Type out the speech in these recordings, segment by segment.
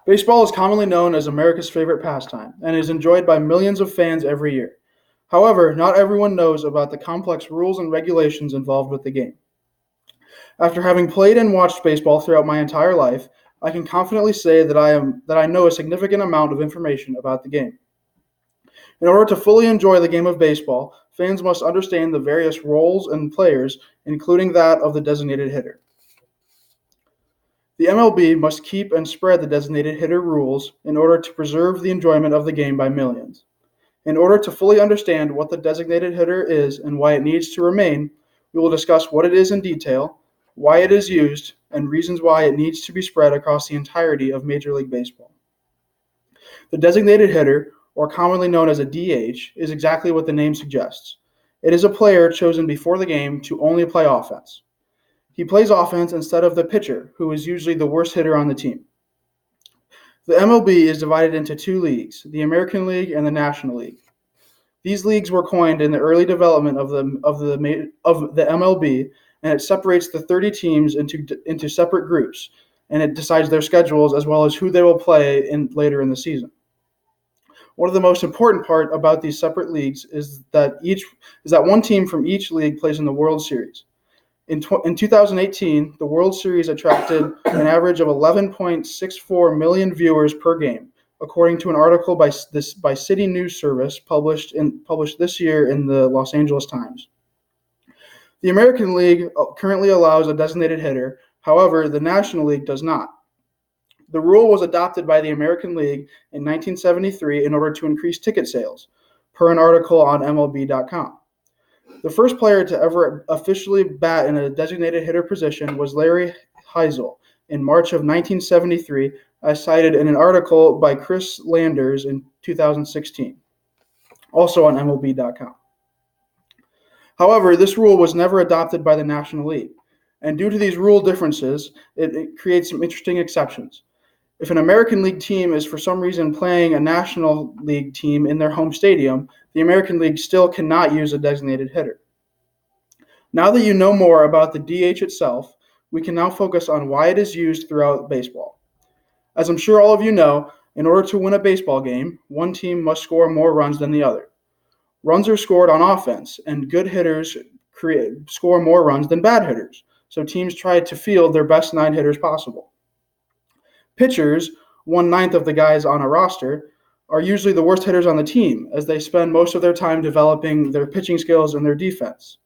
Baseball is commonly known as America's favorite pastime and is enjoyed by millions of fans every year. However, not everyone knows about the complex rules and regulations involved with the game. After having played and watched baseball throughout my entire life, I can confidently say that I know a significant amount of information about the game. In order to fully enjoy the game of baseball, fans must understand the various roles and players, including that of the designated hitter. The MLB must keep and spread the designated hitter rules in order to preserve the enjoyment of the game by millions. In order to fully understand what the designated hitter is and why it needs to remain, we will discuss what it is in detail, why it is used, and reasons why it needs to be spread across the entirety of Major League Baseball. The designated hitter, or commonly known as a DH, is exactly what the name suggests. It is a player chosen before the game to only play offense. He plays offense instead of the pitcher, who is usually the worst hitter on the team. The MLB is divided into two leagues, the American League and the National League. These leagues were coined in the early development of the MLB, and it separates the 30 teams into separate groups, and it decides their schedules as well as who they will play later in the season. One of the most important part about these separate leagues is that one team from each league plays in the World Series. In 2018, the World Series attracted an average of 11.64 million viewers per game, according to an article by City News Service published this year in the Los Angeles Times. The American League currently allows a designated hitter, however, the National League does not. The rule was adopted by the American League in 1973 in order to increase ticket sales, per an article on MLB.com. The first player to ever officially bat in a designated hitter position was Larry Heisel in March of 1973, as cited in an article by Chris Landers in 2016, also on MLB.com. However, this rule was never adopted by the National League, and due to these rule differences, it creates some interesting exceptions. If an American League team is for some reason playing a National League team in their home stadium, the American League still cannot use a designated hitter. Now that you know more about the DH itself, we can now focus on why it is used throughout baseball. As I'm sure all of you know, in order to win a baseball game, one team must score more runs than the other. Runs are scored on offense, and good hitters score more runs than bad hitters, so teams try to field their best 9 hitters possible. Pitchers, 1/9 of the guys on a roster, are usually the worst hitters on the team, as they spend most of their time developing their pitching skills and their defense.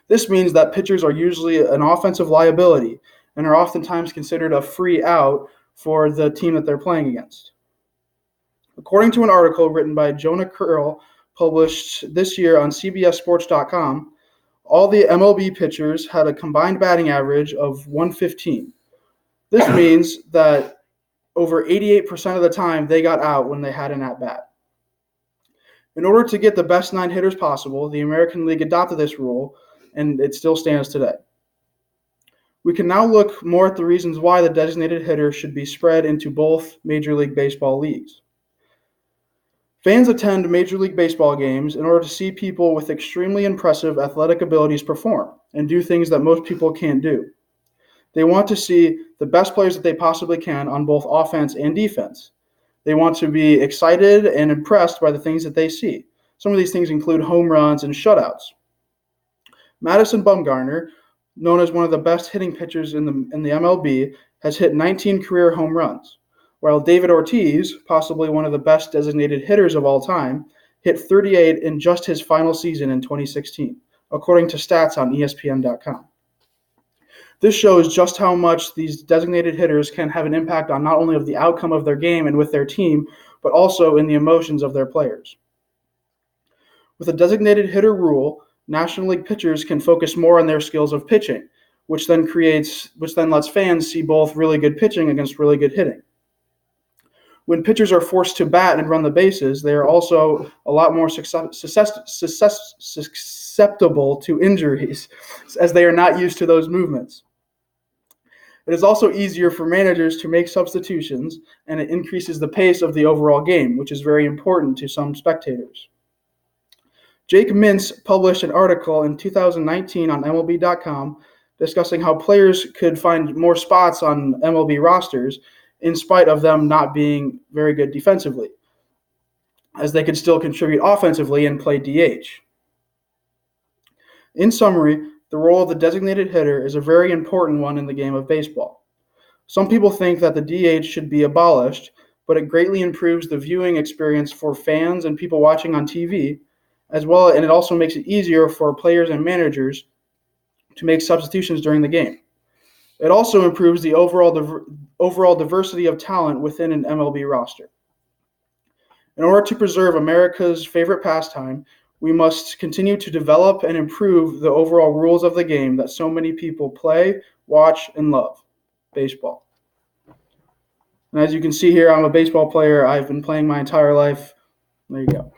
This means that pitchers are usually an offensive liability and are oftentimes considered a free out for the team that they're playing against. According to an article written by Jonah Curl, published this year on CBSSports.com, all the MLB pitchers had a combined batting average of 115. This means that over 88% of the time they got out when they had an at-bat. In order to get the best 9 hitters possible, the American League adopted this rule, and it still stands today. We can now look more at the reasons why the designated hitter should be spread into both Major League Baseball leagues. Fans attend Major League Baseball games in order to see people with extremely impressive athletic abilities perform and do things that most people can't do. They want to see the best players that they possibly can on both offense and defense. They want to be excited and impressed by the things that they see. Some of these things include home runs and shutouts. Madison Bumgarner, known as one of the best hitting pitchers in the MLB, has hit 19 career home runs, while David Ortiz, possibly one of the best designated hitters of all time, hit 38 in just his final season in 2016, according to stats on ESPN.com. This shows just how much these designated hitters can have an impact on not only of the outcome of their game and with their team, but also in the emotions of their players. With a designated hitter rule, National League pitchers can focus more on their skills of pitching, which then lets fans see both really good pitching against really good hitting. When pitchers are forced to bat and run the bases, they are also a lot more susceptible to injuries, as they are not used to those movements. It is also easier for managers to make substitutions, and it increases the pace of the overall game, which is very important to some spectators. Jake Mintz published an article in 2019 on MLB.com discussing how players could find more spots on MLB rosters in spite of them not being very good defensively, as they could still contribute offensively and play DH. In summary, the role of the designated hitter is a very important one in the game of baseball. Some people think that the DH should be abolished, but it greatly improves the viewing experience for fans and people watching on TV, as well, and it also makes it easier for players and managers to make substitutions during the game. It also improves the overall diversity of talent within an MLB roster. In order to preserve America's favorite pastime, we must continue to develop and improve the overall rules of the game that so many people play, watch, and love, baseball. And as you can see here, I'm a baseball player. I've been playing my entire life. There you go.